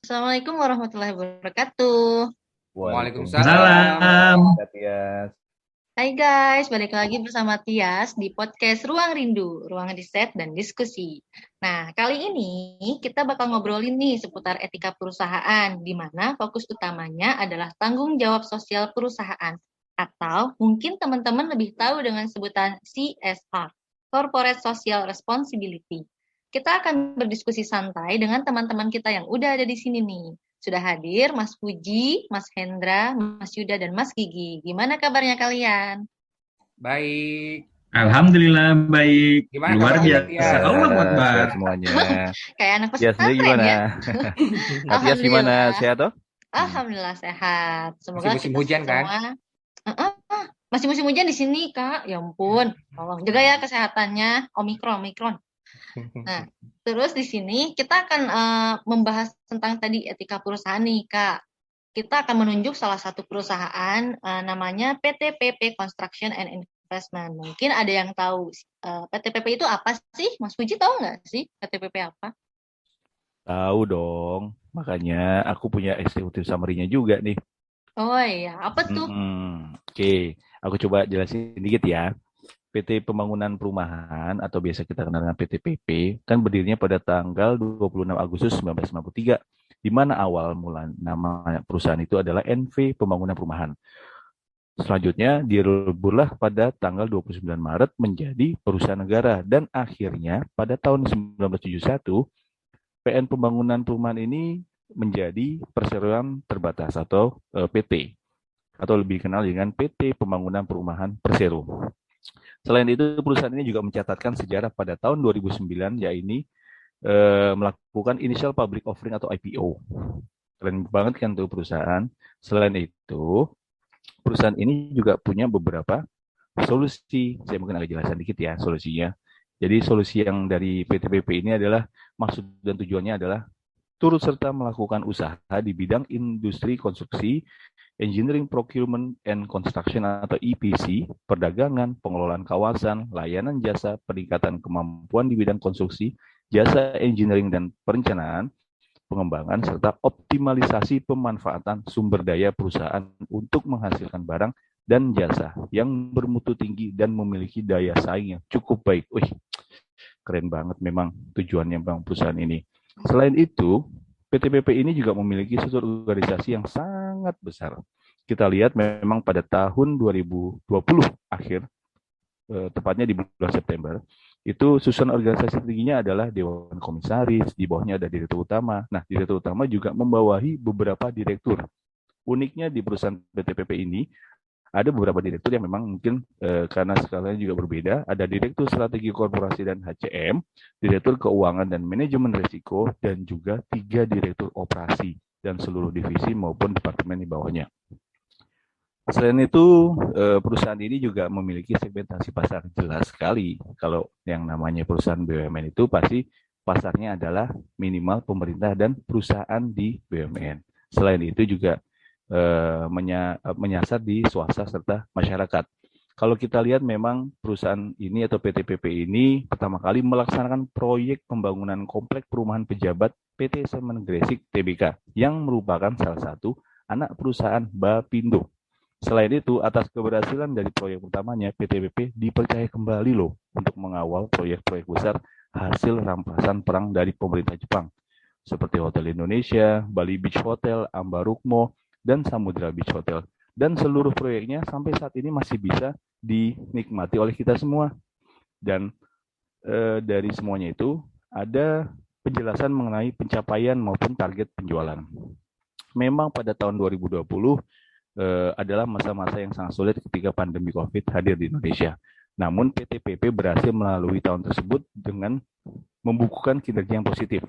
Assalamualaikum warahmatullahi wabarakatuh. Waalaikumsalam Waalaikumsalam. Kak Tias. Hai guys, balik lagi bersama Tias di podcast Ruang Rindu, ruang riset dan diskusi. Nah, kali ini kita bakal ngobrolin nih seputar etika perusahaan, di mana fokus utamanya adalah tanggung jawab sosial perusahaan. Atau mungkin teman-teman lebih tahu dengan sebutan CSR, Corporate Social Responsibility. Kita akan berdiskusi santai dengan teman-teman kita yang udah ada di sini nih. Sudah hadir Mas Puji, Mas Hendra, Mas Yuda, dan Mas Gigi. Gimana kabarnya kalian? Baik. Alhamdulillah baik, Gimana luar kabar kita, biasa. Tias? Allah Sehat Akbar. semuanya. Kayak anak Tias sendiri pesantren gimana? ya. Kak Tias gimana? Alhamdulillah. Sehat toh? Alhamdulillah sehat. Masih Semoga musim kita hujan kan? semua masih musim hujan di sini, Kak. Ya ampun. Tolong jaga ya kesehatannya. Omikron. Nah, terus di sini kita akan membahas tentang tadi etika perusahaan nih, Kak. Kita akan menunjuk salah satu perusahaan namanya PT PP Construction and Investment. Mungkin ada yang tahu PT PP itu apa sih? Mas Puji tahu nggak sih PT PP apa? Tahu dong. Makanya aku punya executive summary-nya juga nih. Oh iya, apa tuh? Oke, aku coba jelasin dikit ya. PT Pembangunan Perumahan atau biasa kita kenal dengan PT PP kan berdirinya pada tanggal 26 Agustus 1993, di mana awal mula nama perusahaan itu adalah NV Pembangunan Perumahan. Selanjutnya direburlah pada tanggal 29 Maret menjadi perusahaan negara dan akhirnya pada tahun 1971 PN Pembangunan Perumahan ini menjadi perseroan terbatas atau PT atau lebih kenal dengan PT Pembangunan Perumahan Persero. Selain itu perusahaan ini juga mencatatkan sejarah pada tahun 2009 yaitu melakukan initial public offering atau IPO. Keren banget kan tuh perusahaan. Selain itu perusahaan ini juga punya beberapa solusi. Saya mungkin agak jelasin dikit ya solusinya. Jadi solusi yang dari PTPP ini adalah maksud dan tujuannya adalah turut serta melakukan usaha di bidang industri konstruksi, engineering procurement and construction atau EPC, perdagangan, pengelolaan kawasan, layanan jasa, peningkatan kemampuan di bidang konstruksi, jasa engineering dan perencanaan, pengembangan, serta optimalisasi pemanfaatan sumber daya perusahaan untuk menghasilkan barang dan jasa yang bermutu tinggi dan memiliki daya saing yang cukup baik. Wih, keren banget memang tujuannya bang perusahaan ini. Selain itu, PTPP ini juga memiliki struktur organisasi yang sangat besar. Kita lihat memang pada tahun 2020 akhir, tepatnya di bulan September, itu susunan organisasi tingginya adalah Dewan Komisaris, di bawahnya ada Direktur Utama. Nah, Direktur Utama juga membawahi beberapa direktur. Uniknya di perusahaan PTPP ini, ada beberapa direktur yang memang mungkin karena skalanya juga berbeda. Ada Direktur Strategi Korporasi dan HCM, Direktur Keuangan dan Manajemen Risiko, dan juga 3 Direktur Operasi dan seluruh divisi maupun departemen di bawahnya. Selain itu, perusahaan ini juga memiliki segmentasi pasar jelas sekali. Kalau yang namanya perusahaan BUMN itu pasti pasarnya adalah minimal pemerintah dan perusahaan di BUMN. Selain itu juga menyasar di swasta serta masyarakat. Kalau kita lihat memang perusahaan ini atau PTPP ini pertama kali melaksanakan proyek pembangunan komplek perumahan pejabat PT Semen Gresik Tbk yang merupakan salah satu anak perusahaan Bapindo. Selain itu, atas keberhasilan dari proyek utamanya, PTPP dipercaya kembali loh untuk mengawal proyek-proyek besar hasil rampasan perang dari pemerintah Jepang, seperti Hotel Indonesia, Bali Beach Hotel, Ambarukmo, dan Samudra Beach Hotel. Dan seluruh proyeknya sampai saat ini masih bisa dinikmati oleh kita semua. Dan dari semuanya itu, ada penjelasan mengenai pencapaian maupun target penjualan. Memang pada tahun 2020, adalah masa-masa yang sangat sulit ketika pandemi COVID hadir di Indonesia. Namun PTPP berhasil melalui tahun tersebut dengan membukukan kinerja yang positif.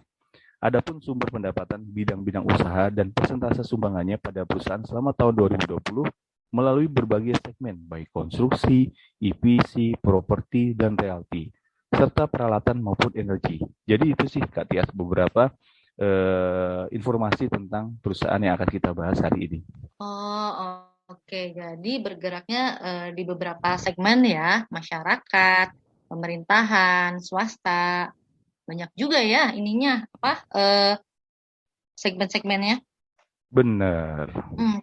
Adapun sumber pendapatan bidang-bidang usaha dan persentase sumbangannya pada perusahaan selama tahun 2020 melalui berbagai segmen, baik konstruksi, EPC, properti, dan realty, serta peralatan maupun energi. Jadi itu sih Kak Tias beberapa informasi tentang perusahaan yang akan kita bahas hari ini. Oh, oke. Jadi bergeraknya di beberapa segmen ya, masyarakat, pemerintahan, swasta. Banyak juga ya ininya apa segmen-segmennya. Bener.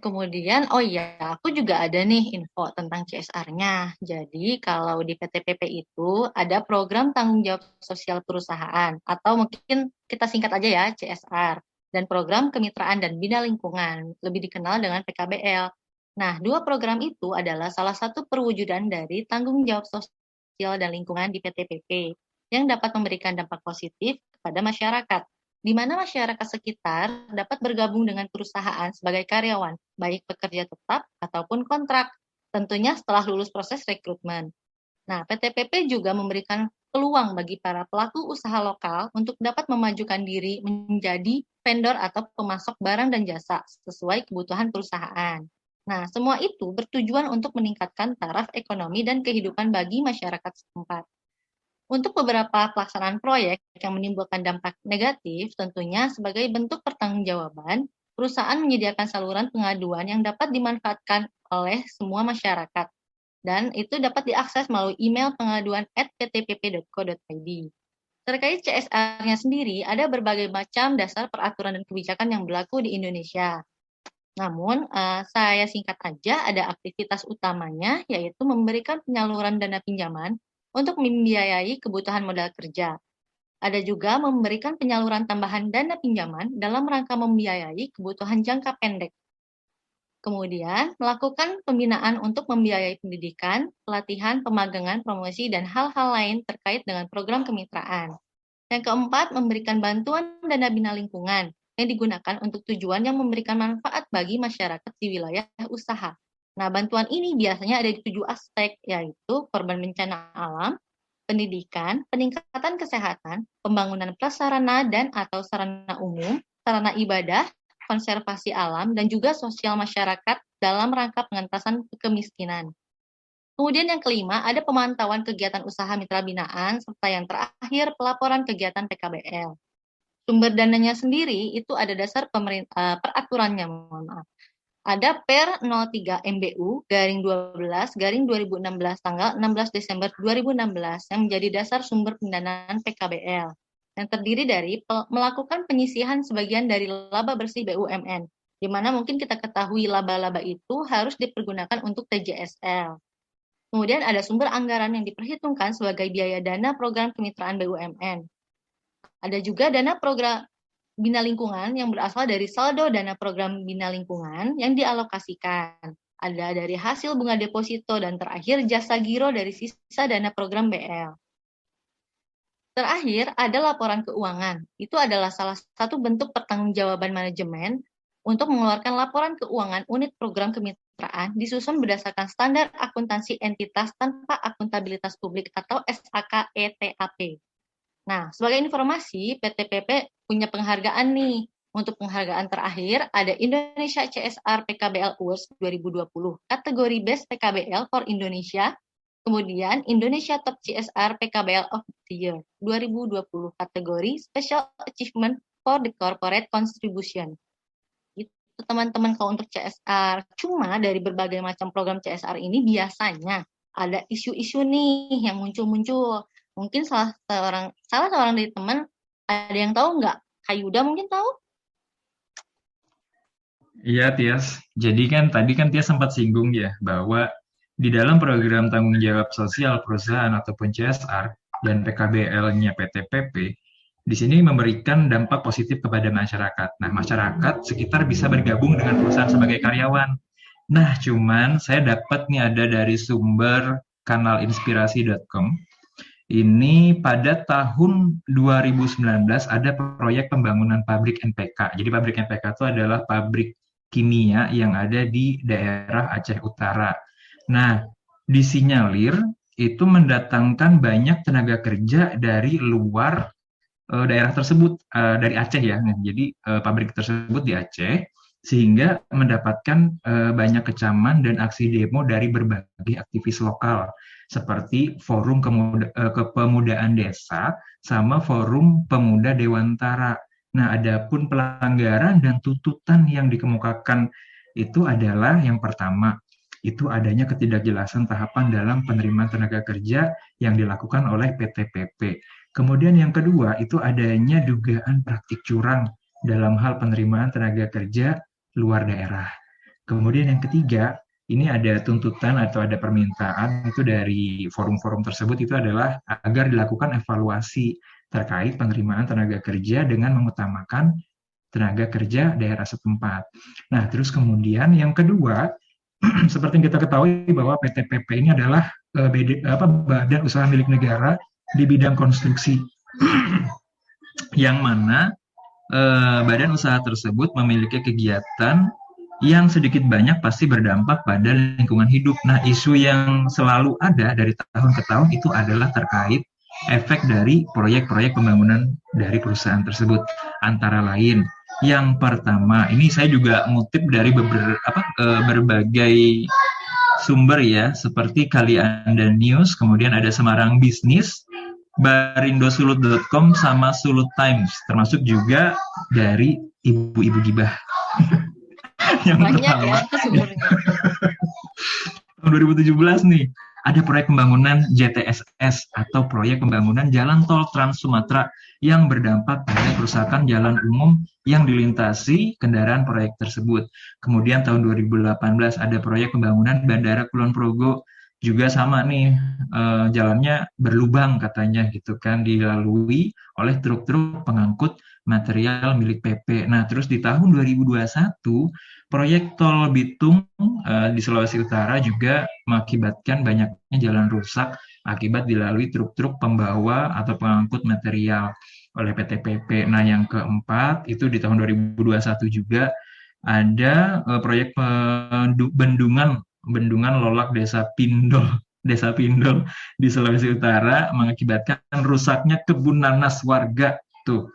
Kemudian, oh iya, aku juga ada nih info tentang CSR-nya. Jadi, kalau di PTPP itu ada program tanggung jawab sosial perusahaan, atau mungkin kita singkat aja ya, CSR, dan program kemitraan dan bina lingkungan, lebih dikenal dengan PKBL. Nah, dua program itu adalah salah satu perwujudan dari tanggung jawab sosial dan lingkungan di PTPP, yang dapat memberikan dampak positif kepada masyarakat, di mana masyarakat sekitar dapat bergabung dengan perusahaan sebagai karyawan, baik pekerja tetap ataupun kontrak, tentunya setelah lulus proses rekrutmen. Nah, PTPP juga memberikan peluang bagi para pelaku usaha lokal untuk dapat memajukan diri menjadi vendor atau pemasok barang dan jasa sesuai kebutuhan perusahaan. Nah, semua itu bertujuan untuk meningkatkan taraf ekonomi dan kehidupan bagi masyarakat setempat. Untuk beberapa pelaksanaan proyek yang menimbulkan dampak negatif, tentunya sebagai bentuk pertanggungjawaban, perusahaan menyediakan saluran pengaduan yang dapat dimanfaatkan oleh semua masyarakat, dan itu dapat diakses melalui email pengaduan@ptpp.co.id. Terkait CSR-nya sendiri, ada berbagai macam dasar peraturan dan kebijakan yang berlaku di Indonesia. Namun, saya singkat aja, ada aktivitas utamanya, yaitu memberikan penyaluran dana pinjaman untuk membiayai kebutuhan modal kerja. Ada juga memberikan penyaluran tambahan dana pinjaman dalam rangka membiayai kebutuhan jangka pendek. Kemudian, melakukan pembinaan untuk membiayai pendidikan, pelatihan, pemagangan, promosi, dan hal-hal lain terkait dengan program kemitraan. Yang keempat, memberikan bantuan dana bina lingkungan yang digunakan untuk tujuan yang memberikan manfaat bagi masyarakat di wilayah usaha. Nah, bantuan ini biasanya ada di 7 aspek, yaitu korban bencana alam, pendidikan, peningkatan kesehatan, pembangunan prasarana dan atau sarana umum, sarana ibadah, konservasi alam, dan juga sosial masyarakat dalam rangka pengentasan kemiskinan. Kemudian yang kelima, ada pemantauan kegiatan usaha mitra binaan, serta yang terakhir, pelaporan kegiatan PKBL. Sumber dananya sendiri itu ada dasar peraturannya, mohon maaf. Ada Per 03 MBU garing 12 garing 2016 tanggal 16 Desember 2016 yang menjadi dasar sumber pendanaan PKBL yang terdiri dari melakukan penyisihan sebagian dari laba bersih BUMN, di mana mungkin kita ketahui laba-laba itu harus dipergunakan untuk TJSL. Kemudian ada sumber anggaran yang diperhitungkan sebagai biaya dana program kemitraan BUMN. Ada juga dana program Bina Lingkungan yang berasal dari saldo dana program Bina Lingkungan yang dialokasikan. Ada dari hasil bunga deposito dan terakhir jasa giro dari sisa dana program BL. Terakhir ada laporan keuangan. Itu adalah salah satu bentuk pertanggungjawaban manajemen untuk mengeluarkan laporan keuangan unit program kemitraan disusun berdasarkan standar akuntansi entitas tanpa akuntabilitas publik atau SAK-ETAP. Nah, sebagai informasi, PTPP punya penghargaan nih. Untuk penghargaan terakhir, ada Indonesia CSR PKBL Awards 2020, kategori Best PKBL for Indonesia. Kemudian, Indonesia Top CSR PKBL of the Year 2020, kategori Special Achievement for the Corporate Contribution. Itu teman-teman kalau untuk CSR. Cuma dari berbagai macam program CSR ini biasanya ada isu-isu nih yang muncul-muncul. Mungkin salah seorang dari teman ada yang tahu nggak? Kak Yuda mungkin tahu? Iya, Tias. Jadi kan tadi kan Tias sempat singgung ya bahwa di dalam program tanggung jawab sosial perusahaan ataupun CSR dan PKBL-nya PTPP, di sini memberikan dampak positif kepada masyarakat. Nah, masyarakat sekitar bisa bergabung dengan perusahaan sebagai karyawan. Nah, cuman saya dapat nih ada dari sumber kanal inspirasi.com. Ini pada tahun 2019 ada proyek pembangunan pabrik NPK. Jadi pabrik NPK itu adalah pabrik kimia yang ada di daerah Aceh Utara. Nah, disinyalir itu mendatangkan banyak tenaga kerja dari luar daerah tersebut, dari Aceh ya. Nah, jadi pabrik tersebut di Aceh, sehingga mendapatkan banyak kecaman dan aksi demo dari berbagai aktivis lokal seperti Forum Kepemudaan Desa sama Forum Pemuda Dewantara. Nah, adapun pelanggaran dan tuntutan yang dikemukakan itu adalah yang pertama, itu adanya ketidakjelasan tahapan dalam penerimaan tenaga kerja yang dilakukan oleh PTPP. Kemudian yang kedua, itu adanya dugaan praktik curang dalam hal penerimaan tenaga kerja luar daerah. Kemudian yang ketiga, ini ada tuntutan atau ada permintaan itu dari forum-forum tersebut itu adalah agar dilakukan evaluasi terkait penerimaan tenaga kerja dengan mengutamakan tenaga kerja daerah setempat. Nah, terus kemudian yang kedua, seperti yang kita ketahui bahwa PTPP ini adalah badan usaha milik negara di bidang konstruksi, yang mana badan usaha tersebut memiliki kegiatan yang sedikit banyak pasti berdampak pada lingkungan hidup. Nah, isu yang selalu ada dari tahun ke tahun itu adalah terkait efek dari proyek-proyek pembangunan dari perusahaan tersebut. Antara lain, yang pertama, ini saya juga ngutip dari berbagai sumber ya, seperti Kalianda News, kemudian ada Semarang Bisnis, barindosulut.com, sama Sulut Times, termasuk juga dari Ibu-Ibu Gibah. Yang Banyak pertama, ya sumbernya. tahun 2017 nih, ada proyek pembangunan JTSS atau proyek pembangunan jalan tol Trans Sumatera yang berdampak pada kerusakan jalan umum yang dilintasi kendaraan proyek tersebut. Kemudian tahun 2018 ada proyek pembangunan Bandara Kulon Progo, juga sama nih, jalannya berlubang katanya gitu kan, dilalui oleh truk-truk pengangkut material milik PP. Nah, terus di tahun 2021 proyek tol Bitung di Sulawesi Utara juga mengakibatkan banyaknya jalan rusak akibat dilalui truk-truk pembawa atau pengangkut material oleh PT PP. Nah, yang keempat itu di tahun 2021 juga ada proyek bendungan Lolak Desa Pindol di Sulawesi Utara mengakibatkan rusaknya kebun nanas warga tuh.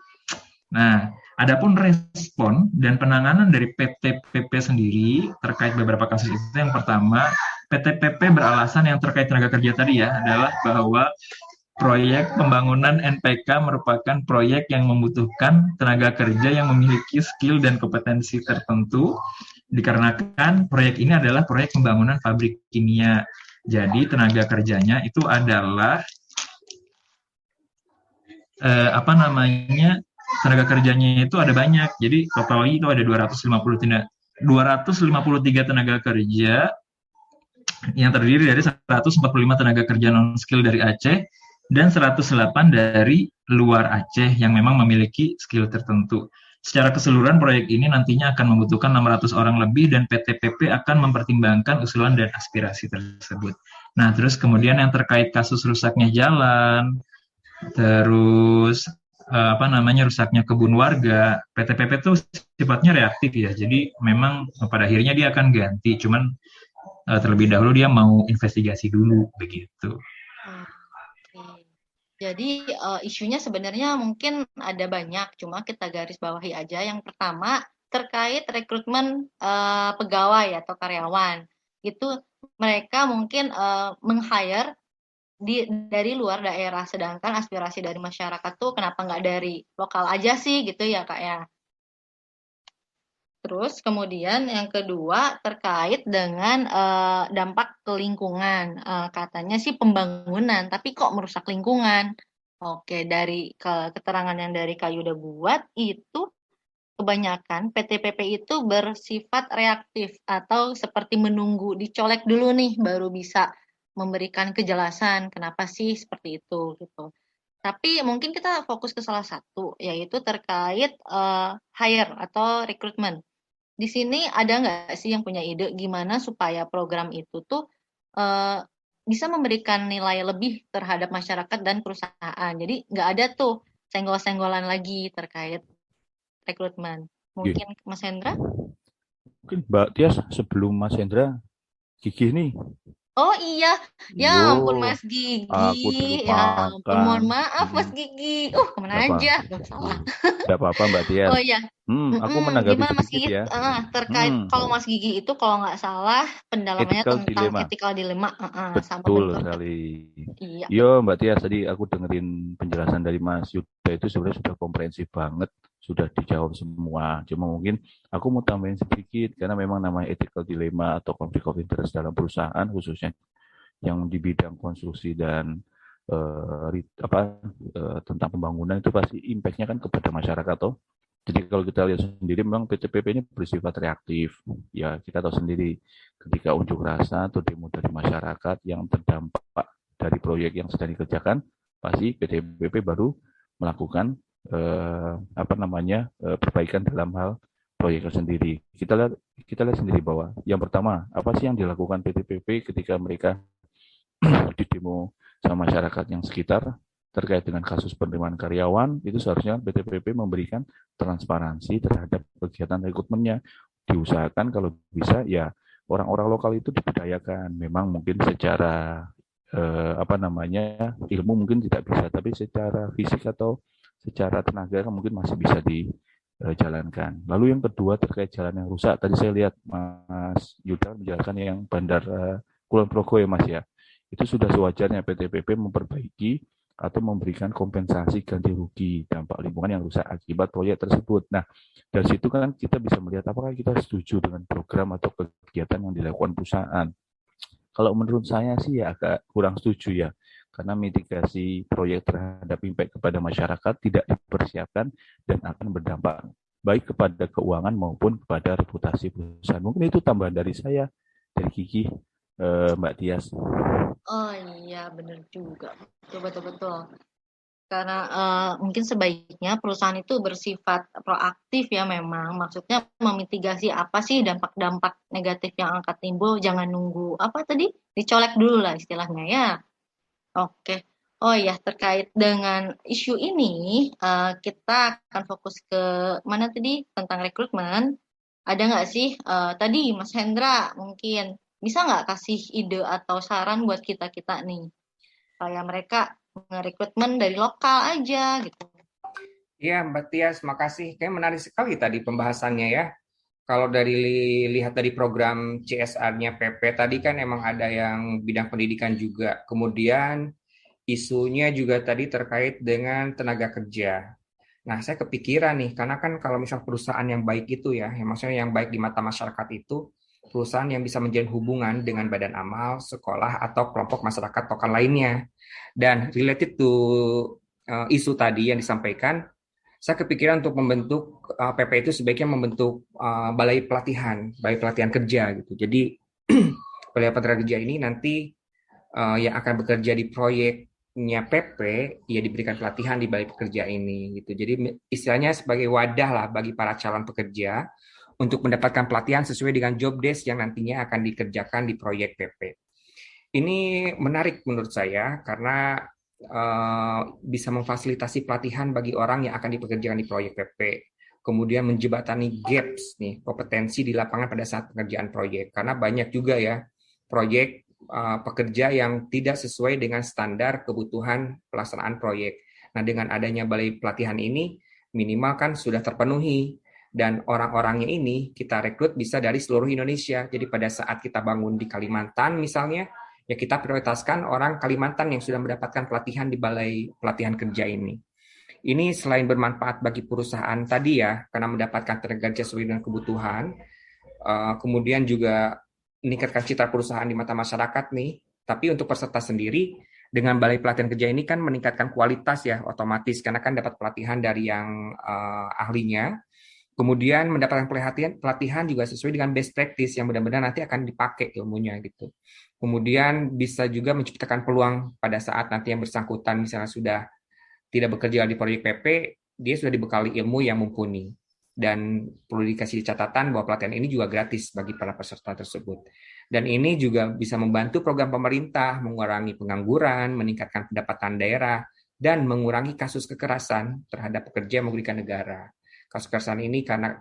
Nah, adapun respon dan penanganan dari PT PP sendiri terkait beberapa kasus itu, yang pertama, PT PP beralasan yang terkait tenaga kerja tadi ya, adalah bahwa proyek pembangunan NPK merupakan proyek yang membutuhkan tenaga kerja yang memiliki skill dan kompetensi tertentu, dikarenakan proyek ini adalah proyek pembangunan pabrik kimia. Jadi tenaga kerjanya itu adalah tenaga kerjanya itu ada banyak. Jadi totalnya itu ada 253 tenaga kerja yang terdiri dari 145 tenaga kerja non-skill dari Aceh dan 108 dari luar Aceh yang memang memiliki skill tertentu. Secara keseluruhan proyek ini nantinya akan membutuhkan 600 orang lebih dan PT PP akan mempertimbangkan usulan dan aspirasi tersebut. Nah, terus kemudian yang terkait kasus rusaknya jalan, terus rusaknya kebun warga, PT PP itu sifatnya reaktif ya, jadi memang pada akhirnya dia akan ganti, cuman terlebih dahulu dia mau investigasi dulu begitu. Oke. Jadi isunya sebenarnya mungkin ada banyak, cuma kita garis bawahi aja. Yang pertama terkait rekrutmen pegawai atau karyawan, itu mereka mungkin meng-hire dari luar daerah, sedangkan aspirasi dari masyarakat tuh kenapa nggak dari lokal aja sih gitu ya Kak ya. Terus kemudian yang kedua terkait dengan dampak ke lingkungan. Katanya sih pembangunan, tapi kok merusak lingkungan. Oke, dari keterangan yang dari Kak Yuda buat itu kebanyakan PT PP itu bersifat reaktif atau seperti menunggu dicolek dulu nih baru bisa memberikan kejelasan kenapa sih seperti itu gitu. Tapi mungkin kita fokus ke salah satu, yaitu terkait hire atau rekrutmen. Di sini ada nggak sih yang punya ide gimana supaya program itu tuh bisa memberikan nilai lebih terhadap masyarakat dan perusahaan. Jadi nggak ada tuh senggol-senggolan lagi terkait rekrutmen. Mungkin Mas Hendra? Mungkin Mbak Tias sebelum Mas Hendra, Gigi nih. Oh iya, ya ampun Mas Gigi, aku ya ampun, mohon maaf Mas Hmm, Gigi. nggak Kemana apa, aja? Nggak salah. nggak apa-apa Mbak Tias. Oh iya, Aku menanggapi gimana Mas sedikit Gigi? ya. Terkait kalau Mas Gigi itu kalau nggak salah pendalamannya Ethical tentang dilemma. ethical dilemma, sama Betul bentuk. sekali. Iya. Iya Mbak Tias, tadi aku dengerin penjelasan dari Mas Yuda itu sebenarnya sudah komprehensif banget, sudah dijawab semua. Cuma mungkin aku mau tambahin sedikit, karena memang namanya ethical dilemma atau konflik of interest dalam perusahaan, khususnya yang di bidang konstruksi dan tentang pembangunan itu pasti impact-nya kan kepada masyarakat toh. Jadi kalau kita lihat sendiri memang PTPP ini bersifat reaktif. Ya, kita tahu sendiri ketika unjuk rasa atau demo dari masyarakat yang terdampak dari proyek yang sedang dikerjakan, pasti PTPP baru melakukan perbaikan dalam hal proyek sendiri. Kita lihat sendiri bahwa yang pertama, apa sih yang dilakukan PTPP ketika mereka di demo sama masyarakat yang sekitar terkait dengan kasus penerimaan karyawan, itu seharusnya PTPP memberikan transparansi terhadap kegiatan rekrutmennya. Diusahakan kalau bisa ya orang-orang lokal itu dibudayakan. Memang mungkin secara ilmu mungkin tidak bisa, tapi secara fisik atau secara tenaga kan mungkin masih bisa dijalankan. Lalu yang kedua terkait jalan yang rusak. Tadi saya lihat Mas Yuda menjelaskan yang Bandar Kulon Progo ya Mas ya. Itu sudah sewajarnya PTPP memperbaiki atau memberikan kompensasi ganti rugi dampak lingkungan yang rusak akibat proyek tersebut. Nah, dari situ kan kita bisa melihat apakah kita setuju dengan program atau kegiatan yang dilakukan perusahaan. Kalau menurut saya sih ya agak kurang setuju ya, karena mitigasi proyek terhadap impact kepada masyarakat tidak dipersiapkan dan akan berdampak baik kepada keuangan maupun kepada reputasi perusahaan. Mungkin itu tambahan dari saya, dari Kiki, Mbak Tias. Oh iya, benar juga. Betul. Karena mungkin sebaiknya perusahaan itu bersifat proaktif ya memang. Maksudnya memitigasi apa sih dampak-dampak negatif yang akan timbul. Jangan nunggu apa tadi? Dicolek dulu lah istilahnya ya. Oke. Oh ya, terkait dengan isu ini, kita akan fokus ke mana tadi? Tentang rekrutmen. Ada nggak sih tadi Mas Hendra mungkin bisa nggak kasih ide atau saran buat kita-kita nih? Kayak mereka ngerekrutmen dari lokal aja gitu. Iya, Mbak Tias, makasih. Kayak menarik sekali tadi pembahasannya ya. Kalau lihat dari program CSR-nya PP tadi kan emang ada yang bidang pendidikan juga. Kemudian isunya juga tadi terkait dengan tenaga kerja. Nah, saya kepikiran nih, karena kan kalau misal perusahaan yang baik itu ya, yang maksudnya yang baik di mata masyarakat itu, perusahaan yang bisa menjalin hubungan dengan badan amal, sekolah, atau kelompok masyarakat lokal lainnya. Dan related to isu tadi yang disampaikan, saya kepikiran untuk membentuk PP itu sebaiknya membentuk balai pelatihan kerja gitu. Jadi balai pelatihan kerja ini nanti yang akan bekerja di proyeknya PP, ya diberikan pelatihan di balai pekerja ini gitu. Jadi istilahnya sebagai wadah lah bagi para calon pekerja untuk mendapatkan pelatihan sesuai dengan job desk yang nantinya akan dikerjakan di proyek PP. Ini menarik menurut saya karena bisa memfasilitasi pelatihan bagi orang yang akan dipekerjakan di proyek PP. Kemudian menjembatani gaps nih kompetensi di lapangan pada saat pengerjaan proyek. Karena banyak juga ya proyek pekerja yang tidak sesuai dengan standar kebutuhan pelaksanaan proyek. Nah, dengan adanya balai pelatihan ini minimal kan sudah terpenuhi dan orang-orangnya ini kita rekrut bisa dari seluruh Indonesia. Jadi pada saat kita bangun di Kalimantan misalnya, ya kita prioritaskan orang Kalimantan yang sudah mendapatkan pelatihan di balai pelatihan kerja ini. Ini selain bermanfaat bagi perusahaan tadi ya, karena mendapatkan tenaga kerja sesuai dengan kebutuhan, kemudian juga meningkatkan citra perusahaan di mata masyarakat nih. Tapi untuk peserta sendiri, dengan balai pelatihan kerja ini kan meningkatkan kualitas ya, otomatis, karena kan dapat pelatihan dari yang ahlinya. Kemudian mendapatkan pelatihan juga sesuai dengan best practice yang benar-benar nanti akan dipakai ilmunya gitu. Kemudian bisa juga menciptakan peluang pada saat nanti yang bersangkutan misalnya sudah tidak bekerja di proyek PP, dia sudah dibekali ilmu yang mumpuni. Dan perlu dikasih catatan bahwa pelatihan ini juga gratis bagi para peserta tersebut. Dan ini juga bisa membantu program pemerintah mengurangi pengangguran, meningkatkan pendapatan daerah, dan mengurangi kasus kekerasan terhadap pekerja yang merugikan negara. Kasus kekerasan ini karena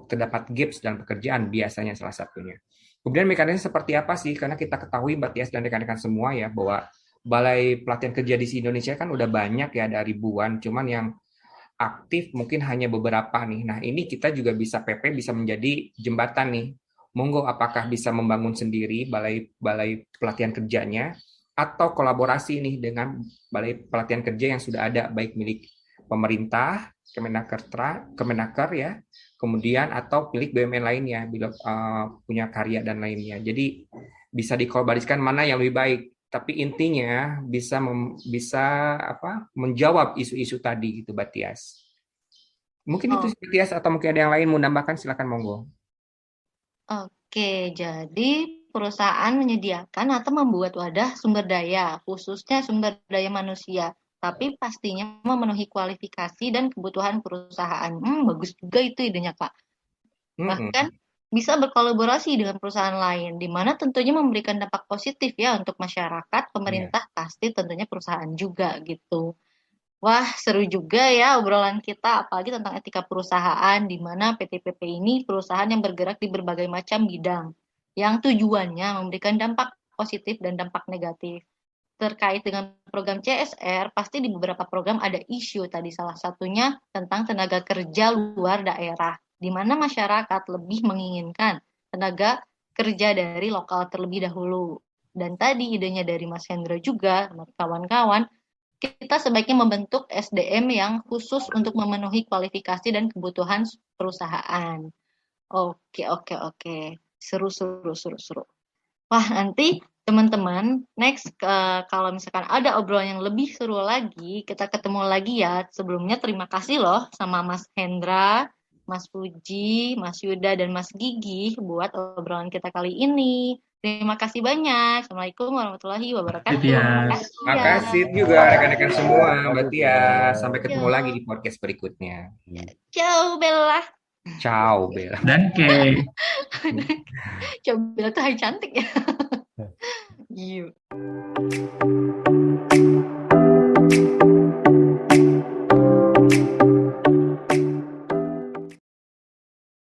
terdapat gaps dalam pekerjaan biasanya salah satunya. Kemudian mekanisme seperti apa sih? Karena kita ketahui Mbak Tias dan rekan-rekan semua ya bahwa balai pelatihan kerja di Indonesia kan udah banyak ya, ada ribuan, cuman yang aktif mungkin hanya beberapa nih. Nah, ini kita juga bisa PP bisa menjadi jembatan nih. Monggo apakah bisa membangun sendiri balai pelatihan kerjanya atau kolaborasi nih dengan balai pelatihan kerja yang sudah ada baik milik pemerintah, Kemenaker ya, kemudian atau milik BUMN lainnya bila punya karya dan lainnya. Jadi bisa dikolaborasikan mana yang lebih baik. Tapi intinya bisa menjawab isu-isu tadi gitu, Mbak Tias. Mungkin itu Oh, sih Tias, atau mungkin ada yang lain mau nambahkan, silakan monggo. oke, jadi perusahaan menyediakan atau membuat wadah sumber daya, khususnya sumber daya manusia, tapi pastinya memenuhi kualifikasi dan kebutuhan perusahaan. Bagus juga itu idenya, Kak. Mm-mm. Bahkan bisa berkolaborasi dengan perusahaan lain, di mana tentunya memberikan dampak positif ya untuk masyarakat, Iya. pemerintah, pasti tentunya perusahaan juga gitu. Wah, seru juga ya obrolan kita, apalagi tentang etika perusahaan, di mana PT-PP ini perusahaan yang bergerak di berbagai macam bidang, yang tujuannya memberikan dampak positif dan dampak negatif. Terkait dengan program CSR, pasti di beberapa program ada isu tadi, salah satunya tentang tenaga kerja luar daerah, di mana masyarakat lebih menginginkan tenaga kerja dari lokal terlebih dahulu. Dan tadi idenya dari Mas Hendra juga, kawan-kawan, kita sebaiknya membentuk SDM yang khusus untuk memenuhi kualifikasi dan kebutuhan perusahaan. Oke, oke, oke. Seru, seru, seru, seru. Wah, nanti teman-teman, next kalau misalkan ada obrolan yang lebih seru lagi, kita ketemu lagi ya. Sebelumnya terima kasih loh sama Mas Hendra, Mas Puji, Mas Yuda, dan Mas Gigi buat obrolan kita kali ini. Terima kasih banyak. Assalamualaikum warahmatullahi Makasih wabarakatuh. Tias. Makasih ya. Makasih juga rekan-rekan semua, Terima Mbak kasih, Tias. Sampai Tia. ketemu lagi Yo, di podcast berikutnya. ciao Bella. Ciao, Bella. Dan Kay. Ciao Bella tuh hai cantik ya. Iya.